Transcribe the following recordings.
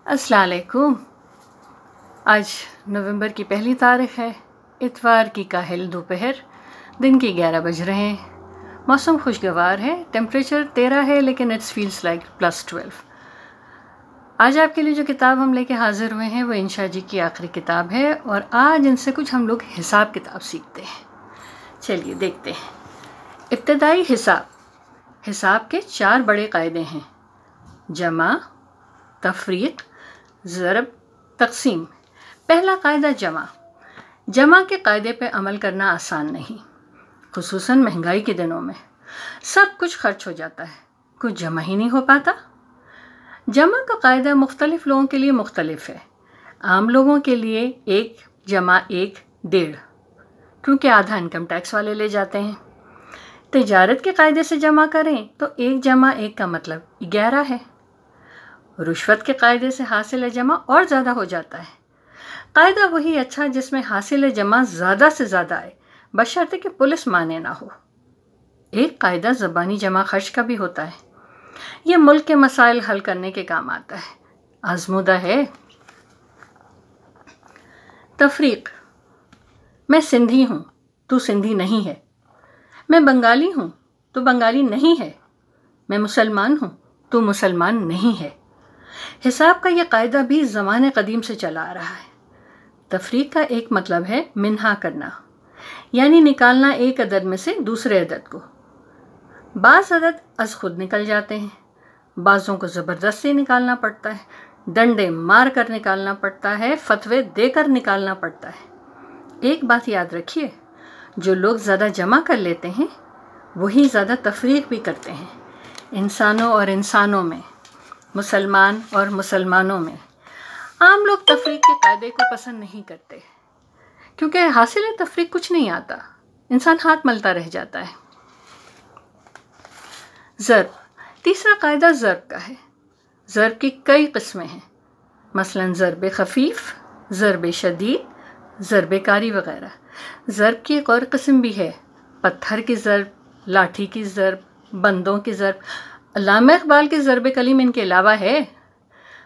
السلام علیکم۔ آج نومبر کی 1 ہے، اتوار کی کاہل دوپہر، دن کے 11 بج رہے ہیں۔ موسم خوشگوار ہے، ٹیمپریچر 13 ہے لیکن اٹس فیلز لائک +12۔ آج آپ کے لیے جو کتاب ہم لے کے حاضر ہوئے ہیں وہ انشا جی کی آخری کتاب ہے، اور آج ان سے کچھ ہم لوگ حساب کتاب سیکھتے ہیں۔ چلیے دیکھتے ہیں۔ ابتدائی حساب کے 4 بڑے قاعدے ہیں: جمع، تفریق، ضرب، تقسیم۔ پہلا قاعدہ جمع کے قاعدے پہ عمل کرنا آسان نہیں، خصوصاً مہنگائی کے دنوں میں۔ سب کچھ خرچ ہو جاتا ہے، کچھ جمع ہی نہیں ہو پاتا۔ جمع کا قاعدہ مختلف لوگوں کے لیے مختلف ہے۔ عام لوگوں کے لیے 1 + 1 1.5، کیونکہ آدھا انکم ٹیکس والے لے جاتے ہیں۔ تجارت کے قاعدے سے جمع کریں تو 1 + 1 کا مطلب 11 ہے۔ رشوت کے قاعدے سے حاصل جمع اور زیادہ ہو جاتا ہے۔ قاعدہ وہی اچھا جس میں حاصل جمع زیادہ سے زیادہ آئے، بشرطے کہ پولیس مانے نہ ہو۔ ایک قاعدہ زبانی جمع خرچ کا بھی ہوتا ہے۔ یہ ملک کے مسائل حل کرنے کے کام آتا ہے، آزمودہ ہے۔ تفریق: میں سندھی ہوں تو سندھی نہیں ہے، میں بنگالی ہوں تو بنگالی نہیں ہے، میں مسلمان ہوں تو مسلمان نہیں ہے۔ حساب کا یہ قاعدہ بھی زمانے قدیم سے چلا آ رہا ہے۔ تفریق کا ایک مطلب ہے منہا کرنا، یعنی نکالنا ایک عدد میں سے دوسرے عدد کو۔ بعض عدد از خود نکل جاتے ہیں، بعضوں کو زبردستی نکالنا پڑتا ہے، ڈنڈے مار کر نکالنا پڑتا ہے، فتوے دے کر نکالنا پڑتا ہے۔ ایک بات یاد رکھیے، جو لوگ زیادہ جمع کر لیتے ہیں وہی زیادہ تفریق بھی کرتے ہیں۔ انسانوں اور انسانوں میں، مسلمان اور مسلمانوں میں، عام لوگ تفریق کے قاعدے کو پسند نہیں کرتے، کیونکہ حاصل تفریق کچھ نہیں آتا، انسان ہاتھ ملتا رہ جاتا ہے۔ ضرب: تیسرا قاعدہ ضرب کا ہے۔ ضرب کی کئی قسمیں ہیں، مثلاً ضرب خفیف، ضرب شدید، ضرب کاری وغیرہ۔ ضرب کی ایک اور قسم بھی ہے، پتھر کی ضرب، لاٹھی کی ضرب، بندوں کی ضرب۔ علامہ اقبال کی ضرب کلیم ان کے علاوہ ہے۔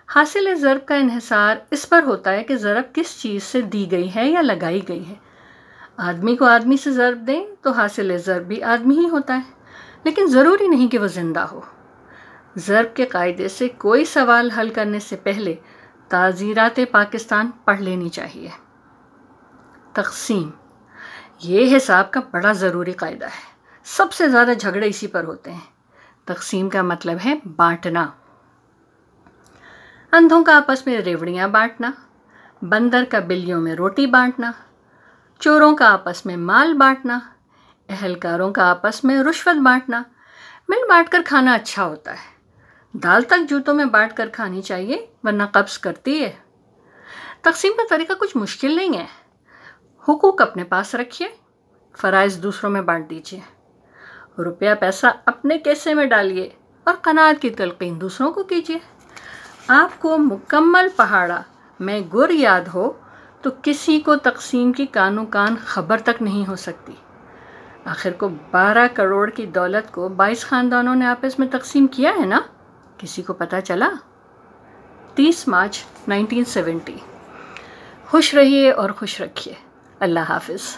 حاصل ضرب کا انحصار اس پر ہوتا ہے کہ ضرب کس چیز سے دی گئی ہے یا لگائی گئی ہے۔ آدمی کو آدمی سے ضرب دیں تو حاصل ضرب بھی آدمی ہی ہوتا ہے، لیکن ضروری نہیں کہ وہ زندہ ہو۔ ضرب کے قاعدے سے کوئی سوال حل کرنے سے پہلے تعزیرات پاکستان پڑھ لینی چاہیے۔ تقسیم: یہ حساب کا بڑا ضروری قاعدہ ہے، سب سے زیادہ جھگڑے اسی پر ہوتے ہیں۔ تقسیم کا مطلب ہے بانٹنا۔ اندھوں کا آپس میں ریوڑیاں بانٹنا، بندر کا بلیوں میں روٹی بانٹنا، چوروں کا آپس میں مال بانٹنا، اہلکاروں کا آپس میں رشوت بانٹنا۔ مل بانٹ کر کھانا اچھا ہوتا ہے، دال تک جوتوں میں بانٹ کر کھانی چاہیے ورنہ قبض کرتی ہے۔ تقسیم کا طریقہ کچھ مشکل نہیں ہے۔ حقوق اپنے پاس رکھیے، فرائض دوسروں میں بانٹ دیجیے۔ روپیہ پیسہ اپنے کیسے میں ڈالیے اور قناعت کی تلقین دوسروں کو کیجیے۔ آپ کو مکمل پہاڑا میں گر یاد ہو تو کسی کو تقسیم کی کانو کان خبر تک نہیں ہو سکتی۔ آخر کو 12 کروڑ کی دولت کو 22 خاندانوں نے آپس میں تقسیم کیا ہے نا، کسی کو پتہ چلا؟ 30 مارچ 1970۔ خوش رہیے اور خوش رکھیے۔ اللہ حافظ۔